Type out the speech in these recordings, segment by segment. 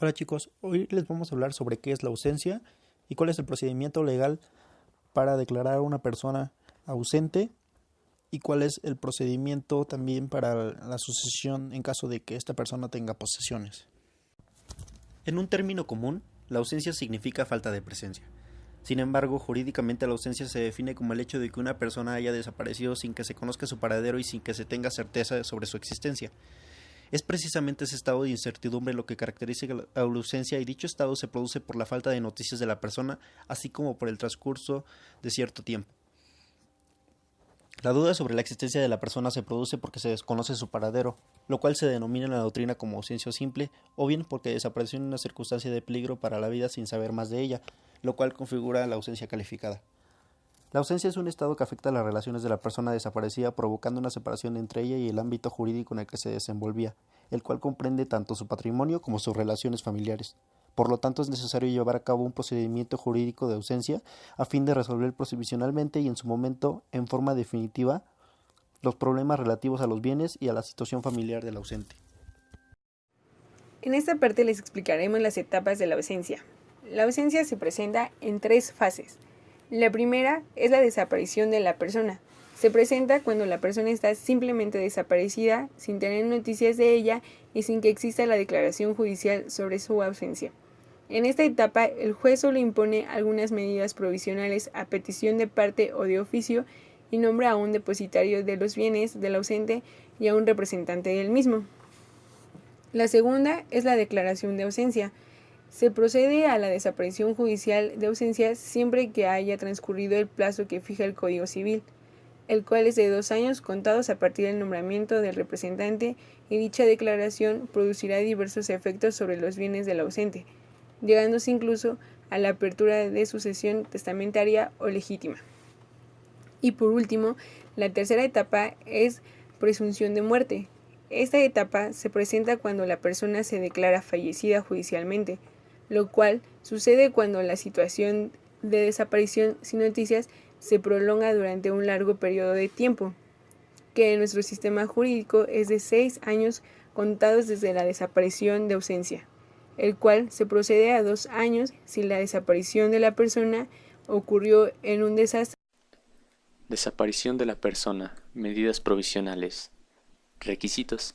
Hola chicos, hoy les vamos a hablar sobre qué es la ausencia y cuál es el procedimiento legal para declarar a una persona ausente y cuál es el procedimiento también para la sucesión en caso de que esta persona tenga posesiones. En un término común, la ausencia significa falta de presencia. Sin embargo, jurídicamente la ausencia se define como el hecho de que una persona haya desaparecido sin que se conozca su paradero y sin que se tenga certeza sobre su existencia. Es precisamente ese estado de incertidumbre lo que caracteriza la ausencia y dicho estado se produce por la falta de noticias de la persona, así como por el transcurso de cierto tiempo. La duda sobre la existencia de la persona se produce porque se desconoce su paradero, lo cual se denomina en la doctrina como ausencia simple, o bien porque desapareció en una circunstancia de peligro para la vida sin saber más de ella, lo cual configura la ausencia calificada. La ausencia es un estado que afecta las relaciones de la persona desaparecida, provocando una separación entre ella y el ámbito jurídico en el que se desenvolvía, el cual comprende tanto su patrimonio como sus relaciones familiares. Por lo tanto, es necesario llevar a cabo un procedimiento jurídico de ausencia a fin de resolver provisionalmente y en su momento, en forma definitiva, los problemas relativos a los bienes y a la situación familiar del ausente. En esta parte les explicaremos las etapas de la ausencia. La ausencia se presenta en 3 fases. La primera es la desaparición de la persona. Se presenta cuando la persona está simplemente desaparecida, sin tener noticias de ella y sin que exista la declaración judicial sobre su ausencia. En esta etapa, el juez solo impone algunas medidas provisionales a petición de parte o de oficio y nombra a un depositario de los bienes del ausente y a un representante del mismo. La segunda es la declaración de ausencia. Se procede a la desaparición judicial de ausencia siempre que haya transcurrido el plazo que fija el Código Civil, el cual es de 2 años contados a partir del nombramiento del representante, y dicha declaración producirá diversos efectos sobre los bienes del ausente, llegándose incluso a la apertura de sucesión testamentaria o legítima. Y por último, la tercera etapa es presunción de muerte. Esta etapa se presenta cuando la persona se declara fallecida judicialmente, lo cual sucede cuando la situación de desaparición sin noticias se prolonga durante un largo periodo de tiempo, que en nuestro sistema jurídico es de 6 años contados desde la desaparición de ausencia, el cual se procede a 2 años si la desaparición de la persona ocurrió en un desastre. Desaparición de la persona. Medidas provisionales. Requisitos.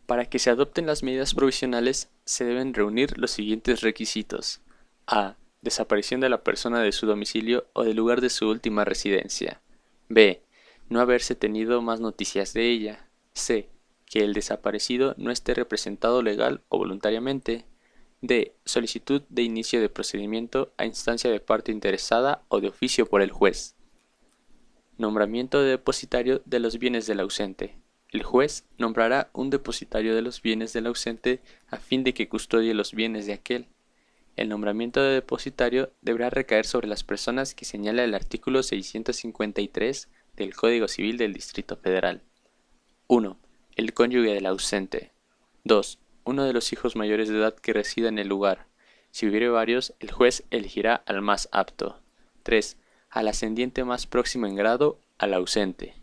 Para que se adopten las medidas provisionales, se deben reunir los siguientes requisitos. A. Desaparición de la persona de su domicilio o del lugar de su última residencia. B. No haberse tenido más noticias de ella. C. Que el desaparecido no esté representado legal o voluntariamente. D. Solicitud de inicio de procedimiento a instancia de parte interesada o de oficio por el juez. Nombramiento de depositario de los bienes del ausente. El juez nombrará un depositario de los bienes del ausente a fin de que custodie los bienes de aquel. El nombramiento de depositario deberá recaer sobre las personas que señala el artículo 653 del Código Civil del Distrito Federal. 1. El cónyuge del ausente. 2. Uno de los hijos mayores de edad que resida en el lugar. Si hubiere varios, el juez elegirá al más apto. 3. Al ascendiente más próximo en grado al ausente.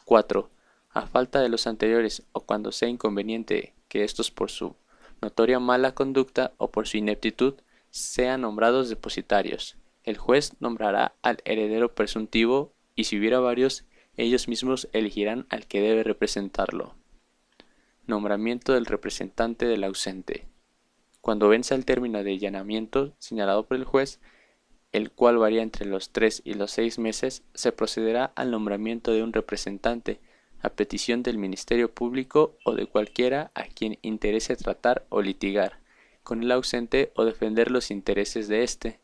4. A falta de los anteriores o cuando sea inconveniente que estos por su notoria mala conducta o por su ineptitud sean nombrados depositarios, el juez nombrará al heredero presuntivo y si hubiera varios, ellos mismos elegirán al que debe representarlo. Nombramiento del representante del ausente. Cuando venza el término de allanamiento señalado por el juez, el cual varía entre los 3 y los 6 meses, se procederá al nombramiento de un representante, a petición del Ministerio Público o de cualquiera a quien interese tratar o litigar con el ausente o defender los intereses de éste.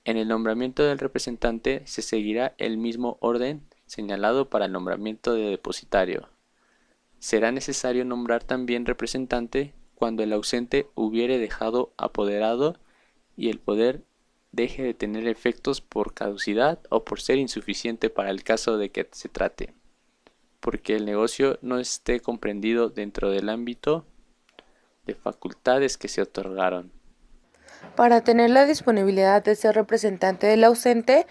En el nombramiento del representante se seguirá el mismo orden señalado para el nombramiento de depositario. Será necesario nombrar también representante cuando el ausente hubiere dejado apoderado y el poder deje de tener efectos por caducidad o por ser insuficiente para el caso de que se trate, porque el negocio no esté comprendido dentro del ámbito de facultades que se otorgaron. Para tener la disponibilidad de ser representante del ausente,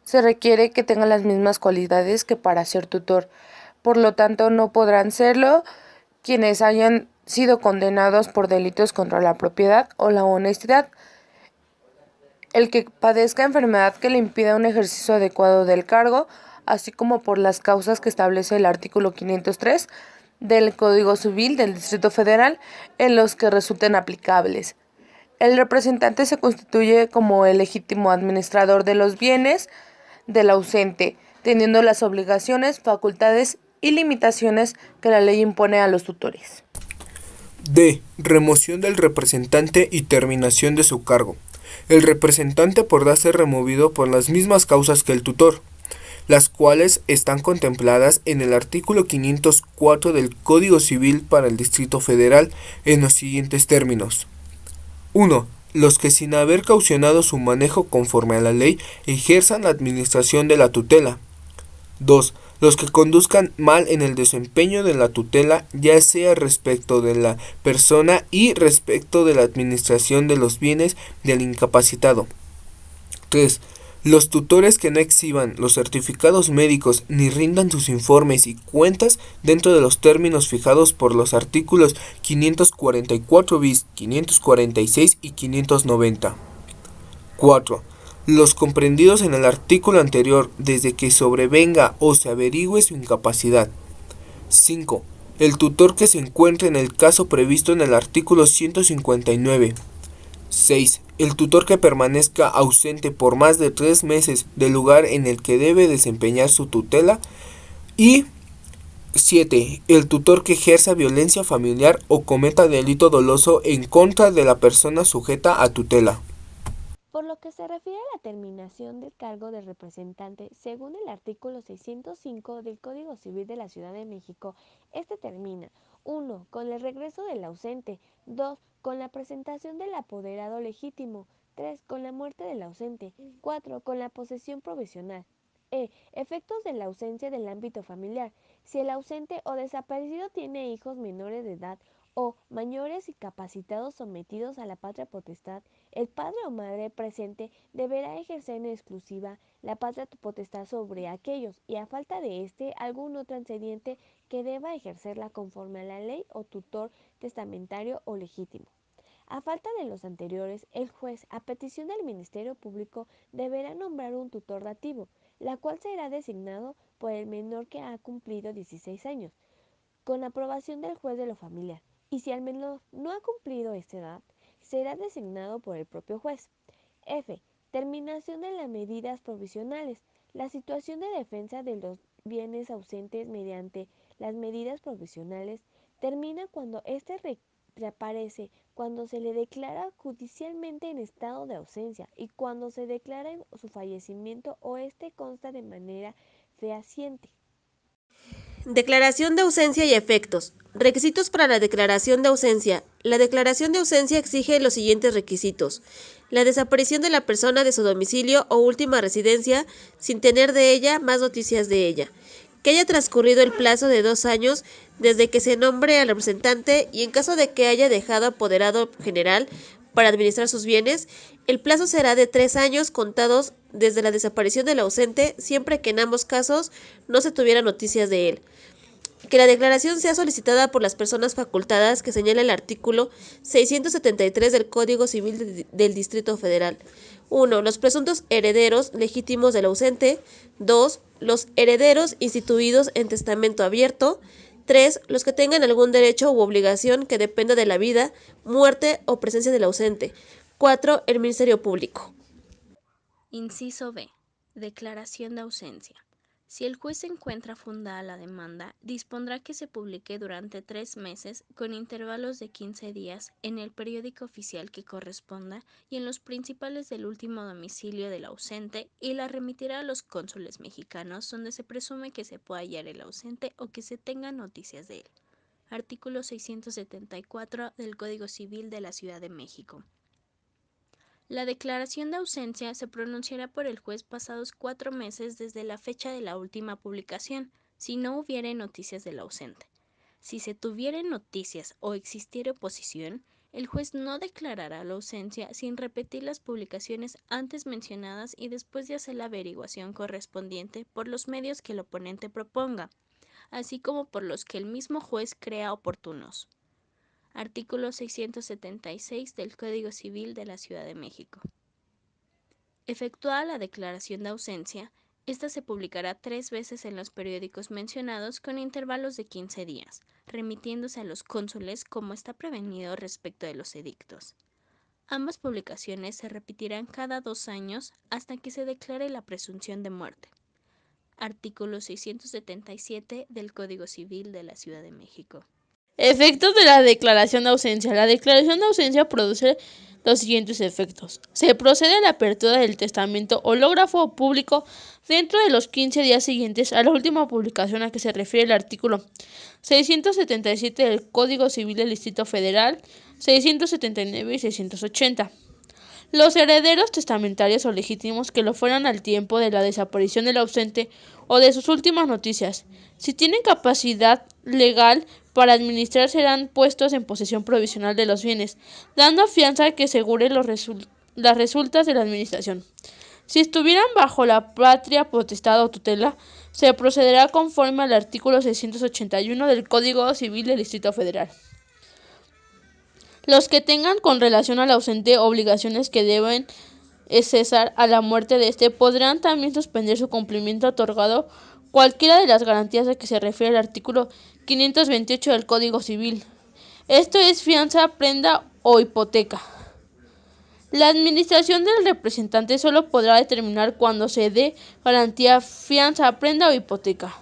se requiere que tenga las mismas cualidades que para ser tutor. Por lo tanto, no podrán serlo quienes hayan sido condenados por delitos contra la propiedad o la honestidad. El que padezca enfermedad que le impida un ejercicio adecuado del cargo, así como por las causas que establece el artículo 503 del Código Civil del Distrito Federal en los que resulten aplicables. El representante se constituye como el legítimo administrador de los bienes del ausente, teniendo las obligaciones, facultades y limitaciones que la ley impone a los tutores. D. Remoción del representante y terminación de su cargo. El representante podrá ser removido por las mismas causas que el tutor, las cuales están contempladas en el artículo 504 del Código Civil para el Distrito Federal en los siguientes términos. 1. Los que sin haber caucionado su manejo conforme a la ley ejerzan la administración de la tutela. 2. Los que conduzcan mal en el desempeño de la tutela, ya sea respecto de la persona y respecto de la administración de los bienes del incapacitado. 3. Los tutores que no exhiban los certificados médicos ni rindan sus informes y cuentas dentro de los términos fijados por los artículos 544 bis, 546 y 590. 4. Los comprendidos en el artículo anterior desde que sobrevenga o se averigüe su incapacidad. 5. El tutor que se encuentre en el caso previsto en el artículo 159. 6. El tutor que permanezca ausente por más de 3 meses del lugar en el que debe desempeñar su tutela. Y 7. El tutor que ejerza violencia familiar o cometa delito doloso en contra de la persona sujeta a tutela. Por lo que se refiere a la terminación del cargo de representante, según el artículo 605 del Código Civil de la Ciudad de México, este termina 1. Con el regreso del ausente, 2. Con la presentación del apoderado legítimo, 3. Con la muerte del ausente, 4. Con la posesión provisional. Efectos de la ausencia del ámbito familiar. Si el ausente o desaparecido tiene hijos menores de edad o mayores y capacitados sometidos a la patria potestad, el padre o madre presente deberá ejercer en exclusiva la patria potestad sobre aquellos y a falta de algún otro antecedente que deba ejercerla conforme a la ley o tutor testamentario o legítimo. A falta de los anteriores, el juez, a petición del Ministerio Público, deberá nombrar un tutor dativo, la cual será designado por el menor que ha cumplido 16 años, con aprobación del juez de lo familiar, y si el menor no ha cumplido esta edad, será designado por el propio juez. F. Terminación de las medidas provisionales. La situación de defensa de los bienes ausentes mediante las medidas provisionales termina cuando reaparece, cuando se le declara judicialmente en estado de ausencia y cuando se declara su fallecimiento o consta de manera fehaciente. Declaración de ausencia y efectos. Requisitos para la declaración de ausencia. La declaración de ausencia exige los siguientes requisitos: la desaparición de la persona de su domicilio o última residencia sin tener de ella más noticias de ella, que haya transcurrido el plazo de 2 años desde que se nombre al representante y en caso de que haya dejado apoderado general para administrar sus bienes, el plazo será de 3 años contados desde la desaparición del ausente, siempre que en ambos casos no se tuviera noticias de él. Que la declaración sea solicitada por las personas facultadas que señala el artículo 673 del Código Civil del Distrito Federal. 1. Los presuntos herederos legítimos del ausente. 2. Los herederos instituidos en testamento abierto. 3. Los que tengan algún derecho u obligación que dependa de la vida, muerte o presencia del ausente. 4. El Ministerio Público. Inciso B. Declaración de ausencia. Si el juez encuentra fundada la demanda, dispondrá que se publique durante 3 meses, con intervalos de 15 días, en el periódico oficial que corresponda y en los principales del último domicilio del ausente, y la remitirá a los cónsules mexicanos donde se presume que se pueda hallar el ausente o que se tengan noticias de él. Artículo 674 del Código Civil de la Ciudad de México. La declaración de ausencia se pronunciará por el juez pasados 4 meses desde la fecha de la última publicación, si no hubiere noticias del ausente. Si se tuvieren noticias o existiere oposición, el juez no declarará la ausencia sin repetir las publicaciones antes mencionadas y después de hacer la averiguación correspondiente por los medios que el oponente proponga, así como por los que el mismo juez crea oportunos. artículo 676 del Código Civil de la Ciudad de México. Efectuada la declaración de ausencia, esta se publicará 3 veces en los periódicos mencionados con intervalos de 15 días, remitiéndose a los cónsules como está prevenido respecto de los edictos. Ambas publicaciones se repetirán cada 2 años hasta que se declare la presunción de muerte. Artículo 677 del Código Civil de la Ciudad de México. Efectos de la declaración de ausencia. La declaración de ausencia produce los siguientes efectos. Se procede a la apertura del testamento hológrafo público dentro de los 15 días siguientes a la última publicación a que se refiere el artículo 677 del Código Civil del Distrito Federal, 679 y 680. Los herederos testamentarios o legítimos que lo fueran al tiempo de la desaparición del ausente o de sus últimas noticias, si tienen capacidad legal para administrar, serán puestos en posesión provisional de los bienes, dando fianza que asegure las resultas de la administración. Si estuvieran bajo la patria potestad o tutela, se procederá conforme al artículo 681 del Código Civil del Distrito Federal. Los que tengan con relación al ausente obligaciones que deben cesar a la muerte de éste podrán también suspender su cumplimiento otorgado cualquiera de las garantías a que se refiere el artículo 528 del Código Civil. Esto es fianza, prenda o hipoteca. La administración del representante solo podrá determinar cuando se dé garantía, fianza, prenda o hipoteca.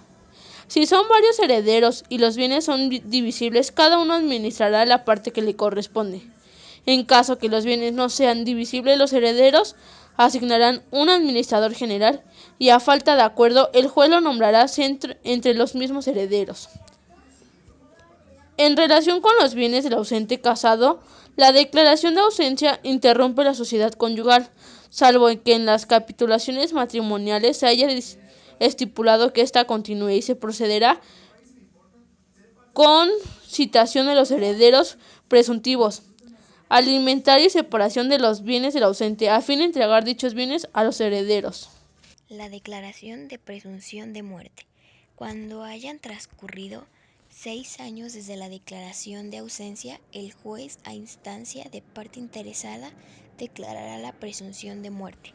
Si son varios herederos y los bienes son divisibles, cada uno administrará la parte que le corresponde. En caso que los bienes no sean divisibles, los herederos asignarán un administrador general y, a falta de acuerdo, el juez lo nombrará entre los mismos herederos. En relación con los bienes del ausente casado, la declaración de ausencia interrumpe la sociedad conyugal, salvo que en las capitulaciones matrimoniales se haya estipulado que ésta continúe, y se procederá con citación de los herederos presuntivos, alimentario y separación de los bienes del ausente, a fin de entregar dichos bienes a los herederos. La declaración de presunción de muerte. Cuando hayan transcurrido 6 años desde la declaración de ausencia, el juez, a instancia de parte interesada, declarará la presunción de muerte.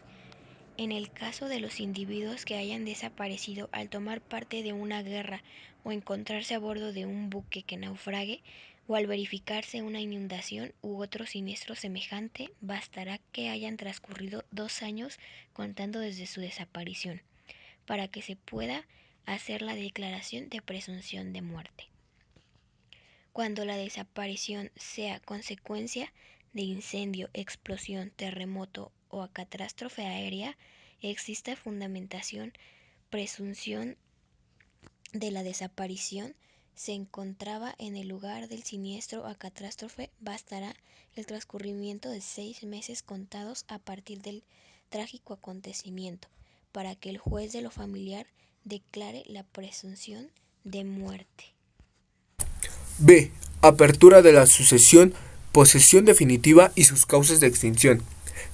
En el caso de los individuos que hayan desaparecido al tomar parte de una guerra o encontrarse a bordo de un buque que naufrague, o al verificarse una inundación u otro siniestro semejante, bastará que hayan transcurrido 2 años contando desde su desaparición, para que se pueda hacer la declaración de presunción de muerte. Cuando la desaparición sea consecuencia de incendio, explosión, terremoto o a catástrofe aérea, existe fundamentación, presunción de la desaparición se encontraba en el lugar del siniestro a catástrofe, bastará el transcurrimiento de 6 meses contados a partir del trágico acontecimiento, para que el juez de lo familiar declare la presunción de muerte. B. Apertura de la sucesión, posesión definitiva y sus causas de extinción.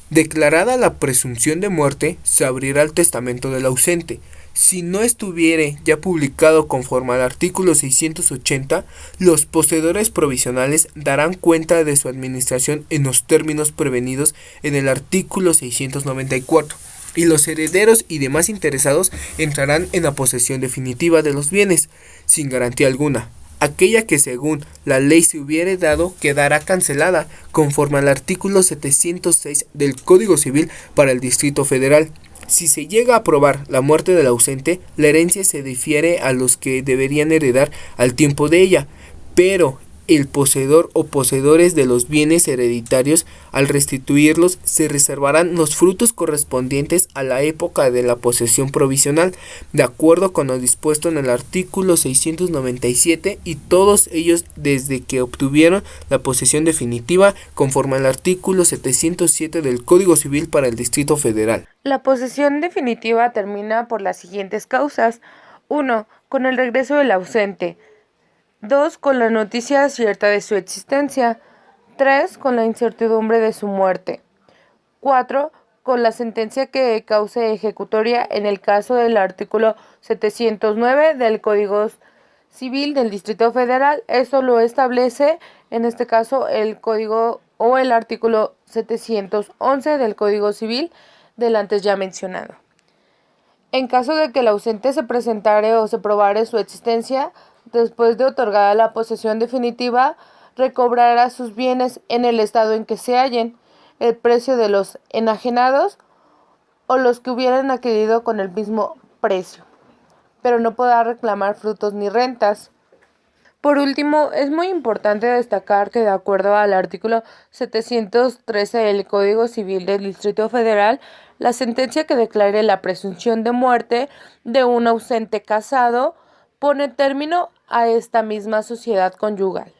Declarada la presunción de muerte, se abrirá el testamento del ausente. Si no estuviere ya publicado conforme al artículo 680, los poseedores provisionales darán cuenta de su administración en los términos prevenidos en el artículo 694, y los herederos y demás interesados entrarán en la posesión definitiva de los bienes, sin garantía alguna. Aquella que según la ley se hubiere dado quedará cancelada conforme al artículo 706 del Código Civil para el Distrito Federal. Si se llega a probar la muerte del ausente, la herencia se difiere a los que deberían heredar al tiempo de ella, pero el poseedor o poseedores de los bienes hereditarios, al restituirlos, se reservarán los frutos correspondientes a la época de la posesión provisional, de acuerdo con lo dispuesto en el artículo 697, y todos ellos desde que obtuvieron la posesión definitiva, conforme al artículo 707 del Código Civil para el Distrito Federal. La posesión definitiva termina por las siguientes causas. 1. Con el regreso del ausente. 2. Con la noticia cierta de su existencia. 3. Con la incertidumbre de su muerte. 4. Con la sentencia que cause ejecutoria en el caso del artículo 709 del Código Civil del Distrito Federal. Eso lo establece en este caso el código o el artículo 711 del Código Civil del antes ya mencionado. En caso de que el ausente se presentare o se probare su existencia, después de otorgada la posesión definitiva, recobrará sus bienes en el estado en que se hallen, el precio de los enajenados o los que hubieran adquirido con el mismo precio, pero no podrá reclamar frutos ni rentas. Por último, es muy importante destacar que de acuerdo al artículo 713 del Código Civil del Distrito Federal, la sentencia que declare la presunción de muerte de un ausente casado pone término a esta misma sociedad conyugal.